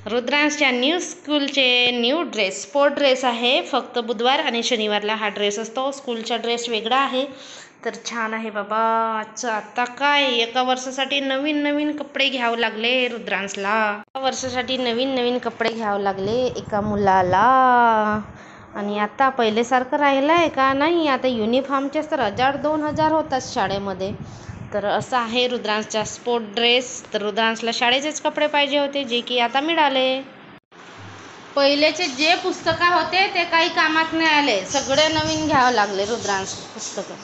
रुद्रांशच्या new स्कूलचे new dress, sport dress आहे. फक्त बुधवार आणि शनिवारला हा ड्रेस असतो. स्कूलचा ड्रेस वेगळा आहे. तर छान आहे बाबा. आता काय एका वर्षासाठी नवीन नवीन कपडे घ्यावं लागले रुद्रांशला. एका वर्षासाठी नवीन नवीन कपडे घ्यावं लागले एका मुलाला. आणि आता पहिलेसारखं राहिलं आहे का नाही. आता युनिफॉर्मचेच तर 1000-2000 होतात शाळेमध्ये. तर असं आहे रुद्रांशचा स्पोर्ट ड्रेस. तर रुद्रांशला शाळेचेच कपडे पाहिजे होते, जे की आता मिळाले. पहिलेचे जे पुस्तकं होते ते काही कामात नाही आले. सगळे नवीन घ्यावं लागले रुद्रांश पुस्तकं.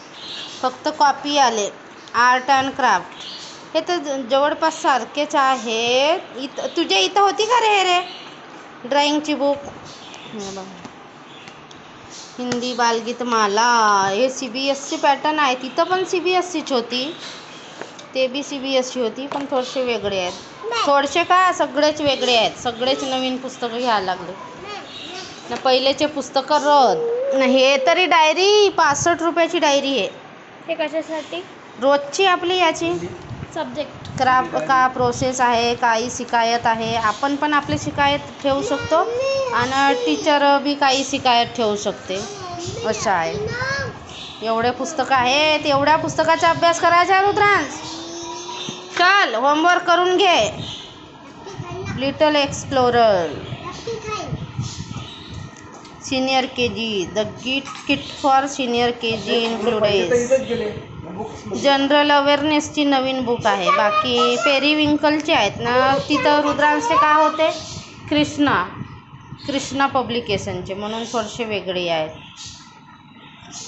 फक्त कॉपी आले. आर्ट अँड क्राफ्ट हे तर जवळपास सारखेच आहेत. तुझ्या इथं होती का रे ड्रॉइंगची बुक? हिंदी बालगीतमाला हे CBSE पॅटर्न आहे. तिथं पण CBSEच होती. ते बी CBSE होती, पण थोडेसे वेगळे आहेत. थोडेसे का सगळेच वेगळे आहेत. सगळेच नवीन पुस्तकं घ्यायला लागले ना. पहिलेचे पुस्तकं रद्द. हे तरी डायरी 65 रुपयाची डायरी आहे. हे कशासाठी? रोजची आपली याची सब्जेक्ट क्राफ्ट का प्रोसेस आहे, काही शिकायत आहे. आपण पण आपली शिकायत ठेवू शकतो आणि टीचर बी काही शिकायत ठेवू शकते. असं आहे. एवढे पुस्तकं आहेत. एवढ्या पुस्तकाचा अभ्यास करायचा आहे रुद्रांश. चल होमवर्क करून घे. Little explorer senior KG, the kit for senior KG included. General अवेअरनेसची नवीन बुक आहे. बाकी पेरीविंकलचे आहेत ना. तिथं रुद्रांशचे काय होते कृष्णा पब्लिकेशनचे, म्हणून थोडेसे वेगळे आहेत.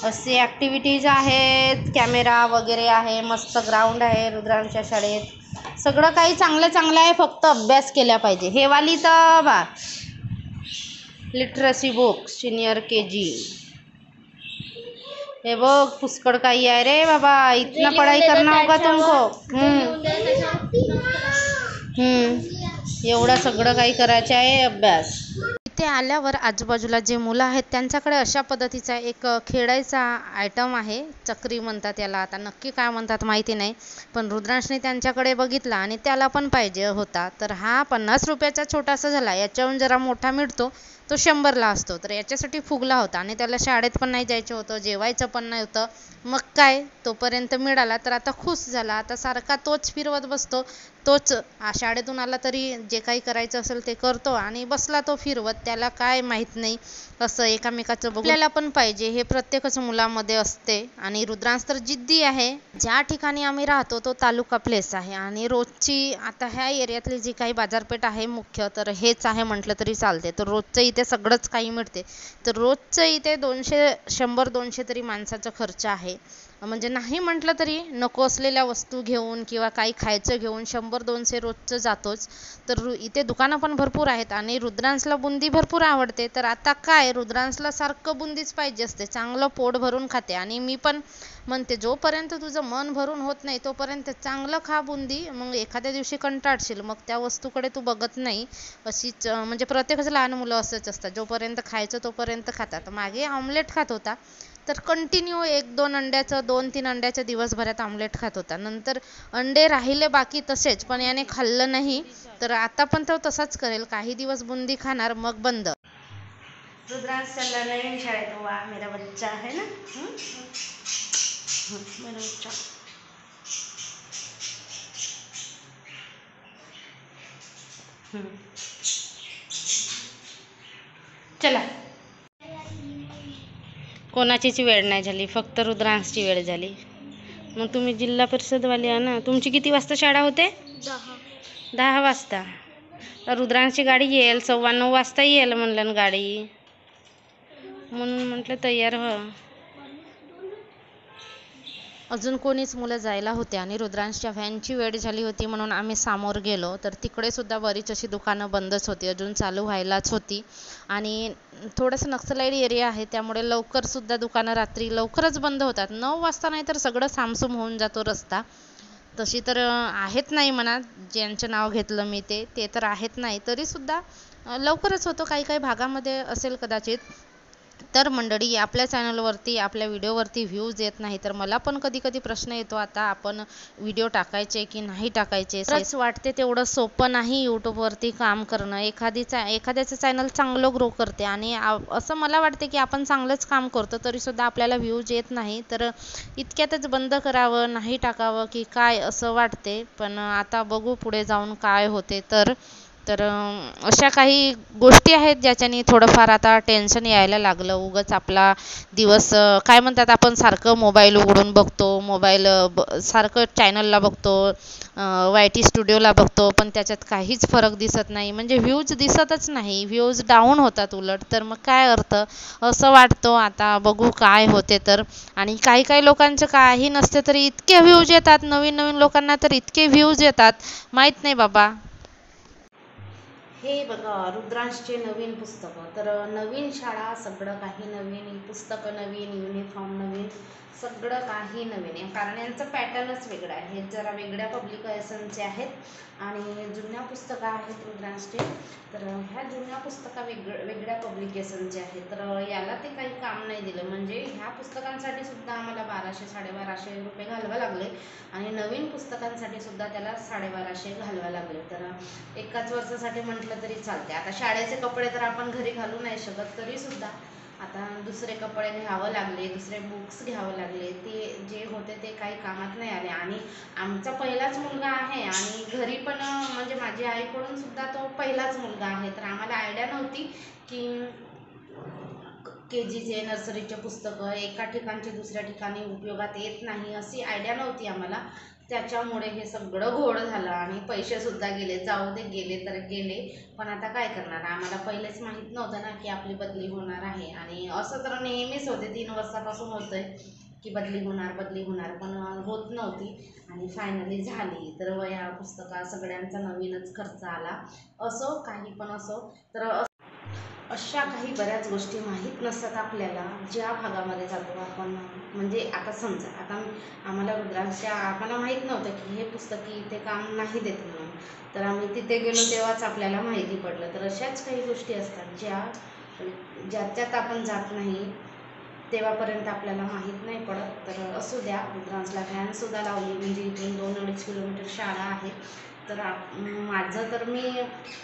असे ॲक्टिव्हिटीज आहेत. कॅमेरा वगैरे आहे. मस्त ग्राउंड आहे रुद्रांशच्या शाळेत. सगळं काही चांगलं चांगलं आहे. फक्त अभ्यास केला पाहिजे. हे वाली तर बा लिटरसी बुक सीनियर KG. हे बघ पुष्कळ काही आहे रे बाबा. इतना पढ़ाई करना होगा तुमको. एवढं सगळं काही करायचं आहे अभ्यास. इथे आल्यावर आजूबाजूला जे मुलं आहेत त्यांच्याकडे अशा पद्धतीचा एक खेळायचा आयटम आहे. चक्री म्हणतात याला. आता नक्की काय म्हणतात माहिती नाही, पण रुद्रांशने त्यांच्याकडे बघितला आणि त्याला पण पाहिजे होता. तर हा 50 रुपयाचा छोटासा झाला. याच्याहून जरा मोठा मिळतो तो 100ला असतो. तर याच्यासाठी फुगला होता आणि त्याला शाळेत पण नाही जायचं होतं, जेवायचं पण नाही होतं. मग काय तोपर्यंत मिळाला तर आता खुश झाला. आता सारखा तोच फिरवत बसतो. तोच शाळेतून आला तरी जे काही करायचं असेल ते करतो आणि बसला तो फिरवत. त्याला काय माहीत नाही. असं एकामेकाचं बघून आपल्याला पण पाहिजे हे प्रत्येकच मुलामध्ये असते. आणि रुद्रांश तर जिद्दी आहे. ज्या ठिकाणी आम्ही राहतो तो तालुका प्लेस आहे आणि रोजची आता ह्या एरियातली जी काही बाजारपेठ आहे मुख्य तर हेच आहे म्हटलं तरी चालते. तर रोजचं इथे सगळंच काही मिळते. तर रोजचं इथे 100-200 तरी माणसाचा खर्च आहे. म्हणजे नाही म्हटलं तरी नको असलेल्या वस्तू घेऊन किंवा काही खायचं घेऊन 100-200 रोजचं जातोच. तर इथे दुकानं पण भरपूर आहेत आणि रुद्रांशला बुंदी भरपूर आवडते. तर आता काय रुद्रांशला सारखं बुंदीच पाहिजे असते. चांगलं पोट भरून खाते आणि मी पण म्हणते जोपर्यंत तुझं मन भरून होत नाही तोपर्यंत चांगलं खा बुंदी. मग एखाद्या दिवशी कंटाळशील मग त्या वस्तूकडे तू बघत नाही. अशीच म्हणजे प्रत्येकच लहान मुलं असंच असतात. जोपर्यंत खायचं तोपर्यंत खातात. मागे ऑमलेट खात होता तर कंटिन्यू 1-2 अंड्याचं 2-3 अंड्याच्या दिवसभरात ऑमलेट खात होता. नंतर अंडे राहिले बाकी तसेच, पण याने खाल्लं नाही. तर आता पण तो तसाच करेल. काही दिवस बुंदी खाणार मग बंद. रुद्रांश चला नवीन शाळेत. वा मेरा बच्चा है ना. मेरा बच्चा चला. कोणाचीच वेळ नाही झाली, फक्त रुद्रांशची वेळ झाली. मग तुम्ही जिल्हा परिषदवाले आहे ना. तुमची किती वाजता शाळा होते? 10 वाजता. तर रुद्रांशची गाडी येईल 9:15 वाजता येईल म्हणलं गाडी. म्हणून म्हटलं तयार व्हा. अजून कोणीच मुलं जायला होते आणि रुद्रांशच्या व्हॅनची वेळ झाली होती म्हणून आम्ही समोर गेलो. तर तिकडे सुद्धा बरीच अशी दुकानं बंदच होती. अजून चालू व्हायलाच होती. आणि थोडंसं नक्सलाईड एरिया आहे त्यामुळे लवकर सुद्धा दुकानं रात्री लवकरच बंद होतात. 9 वाजता नाही तर सगळं सामसूम होऊन जातो रस्ता. तशी तर आहेत नाही म्हणा. ज्यांचं नाव घेतलं मी ते तर आहेत नाही. तरीसुद्धा लवकरच होतो. काही काही भागामध्ये असेल कदाचित. तर मंडळी, आपल्या चॅनलवरती आपल्या व्हिडिओवरती व्ह्यूज येत नाही, तर मला पण कधी कधी प्रश्न येतो, आता आपण व्हिडिओ टाकायचे की नाही टाकायचे. खरंच वाटते तेवढं सोपं नाही यूट्यूबवरती काम करणं. एखाद्याचं चॅनल चांगलं ग्रो करते आणि असं मला वाटते की आपण चांगलंच काम करतो तरीसुद्धा आपल्याला व्ह्यूज येत नाही, तर इतक्यातच बंद करावं, नाही टाकावं की काय असं वाटते. पण आता बघू पुढे जाऊन काय होते. तर अशा काही गोष्टी आहेत ज्याच्याने थोडंफार आता टेन्शन यायला लागलं. उगाच आपला दिवस काय म्हणतात, आपण सारखं मोबाईल उघडून बघतो, सारखं चॅनलला बघतो, YT स्टुडिओला बघतो, पण त्याच्यात काहीच फरक दिसत नाही. म्हणजे व्ह्यूज दिसतच नाही, व्ह्यूज डाऊन होतात उलट. तर मग काय अर्थ असं वाटतो. आता बघू काय होते. तर आणि काही काही लोकांचं काही नसते तरी इतके व्ह्यूज येतात, नवीन नवीन लोकांना तर इतके व्ह्यूज येतात, माहीत नाही बाबा. हे बघा, रुद्रांशचे नवीन पुस्तकं. तर नवीन शाळा, सगळं काही नवीन, पुस्तकं नवीन, युनिफॉर्म नवीन, सगळं काही नवीन आहे. कारण यांचं पॅटर्नच वेगळं आहे. हे जरा वेगळ्या पब्लिकेशनचे आहेत आणि जुन्या पुस्तकं आहेत रुद्रांशचे. तर ह्या जुन्या पुस्तका वेगळ्या पब्लिकेशनचे आहेत. तर याला ते काही काम नाही दिलं. म्हणजे ह्या पुस्तकांसाठी सुद्धा आम्हाला 1200-1250 रुपये घालवा लागले आणि नवीन पुस्तकांसाठी सुद्धा त्याला 1250 घालवा लागले. तर एकाच वर्षासाठी म्हटलं तरी चालते. आता शाळेचे कपडे तर आपण घरी घालू नाही शकत, तरीसुद्धा आता दुसरे कपडे घ्यावं लागले, दुसरे बुक्स घ्यावं लागले. ते जे होते ते काही कामात नाही आले. आणि आमचा पहिलाच मुलगा आहे आणि घरी पण म्हणजे माझी आईकडून सुद्धा तो पहिलाच मुलगा आहे. तर आम्हाला आयडिया नव्हती की KGचे, नर्सरीचे पुस्तकं एका ठिकाणचे दुसऱ्या ठिकाणी उपयोगात येत नाही, अशी आयडिया नव्हती आम्हाला. त्याच्यामुळे हे सगळं घोळ झालं आणि पैसेसुद्धा गेले. जाऊ दे, गेले तर गेले, पण आता काय करणार. आम्हाला पहिलेच माहीत नव्हतं ना की आपली बदली होणार आहे. आणि असं तर नेहमीच होते, 3 वर्षापासून होतंय की बदली होणार, पण होत नव्हती आणि फायनली झाली. तर वह्या, पुस्तका सगळ्यांचा नवीनच खर्च आला. असो, काही पण असो. तर अशा काही बऱ्याच गोष्टी माहीत नसतात आपल्याला, ज्या भागामध्ये जातो आपण. म्हणजे आता समजा, आता आम्हाला आम्हाला माहीत नव्हतं की हे पुस्तक इथे काम नाही देत म्हणून. तर आम्ही तिथे गेलो तेव्हाच आपल्याला माहिती पडलं. तर अशाच काही गोष्टी असतात ज्याच्यात आपण जात नाही तेव्हापर्यंत आपल्याला माहीत नाही पडत. तर असू द्या. रुद्रांशला व्हॅनसुद्धा लावली, म्हणजे इथून 2-2.5 किलोमीटर शाळा आहे. तर माझं तर मी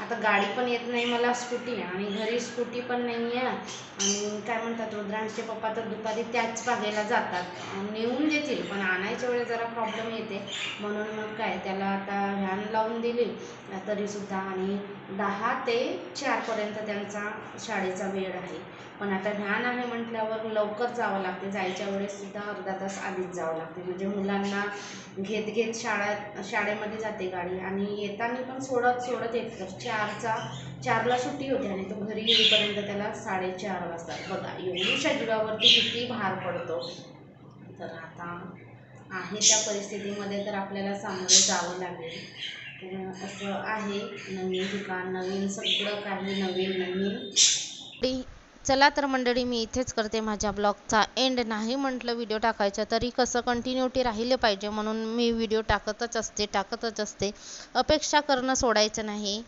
आता गाडी पण येत नाही मला, स्कूटी, आणि घरी स्कूटी पण नाही आहे. आणि काय म्हणतात, रुद्रांशचे पप्पा तर दुपारी त्याच बागेला जातात, नेऊन देतील, पण आणायच्या वेळेस जरा प्रॉब्लेम येते. म्हणून मग काय, त्याला आता व्हॅन लावून दिली तरीसुद्धा. आणि 10 ते 4पर्यंत त्यांचा शाळेचा वेळ आहे. पण आता व्हॅन आहे म्हटल्यावर लवकर जावं लागते. जायच्या वेळेससुद्धा अर्धा तास आधीच जावं लागते. म्हणजे मुलांना घेत शाळेमध्ये जाते गाडी आणि येताना पण सोडत येत. तर 4ला सुट्टी होते आणि तो घरी येईपर्यंत त्याला 4:30 वाजतात. बघा, एवढ्या जीवावरती किती भार पडतो. तर आता आहे त्या परिस्थितीमध्ये तर आपल्याला सामोरे जावं लागेल. तर असं आहे. नवीन ठिकाण, नवीन सगळं काही नवीन. चला तर मंडळी, मी इथेच करते माझ्या ब्लॉगचा एंड. नाही म्हटलं व्हिडिओ टाकायचा तरी कसं कंटिन्युटी राहिले पाहिजे म्हणून मी व्हिडिओ टाकतच असते. अपेक्षा करणं सोडायचं नाही.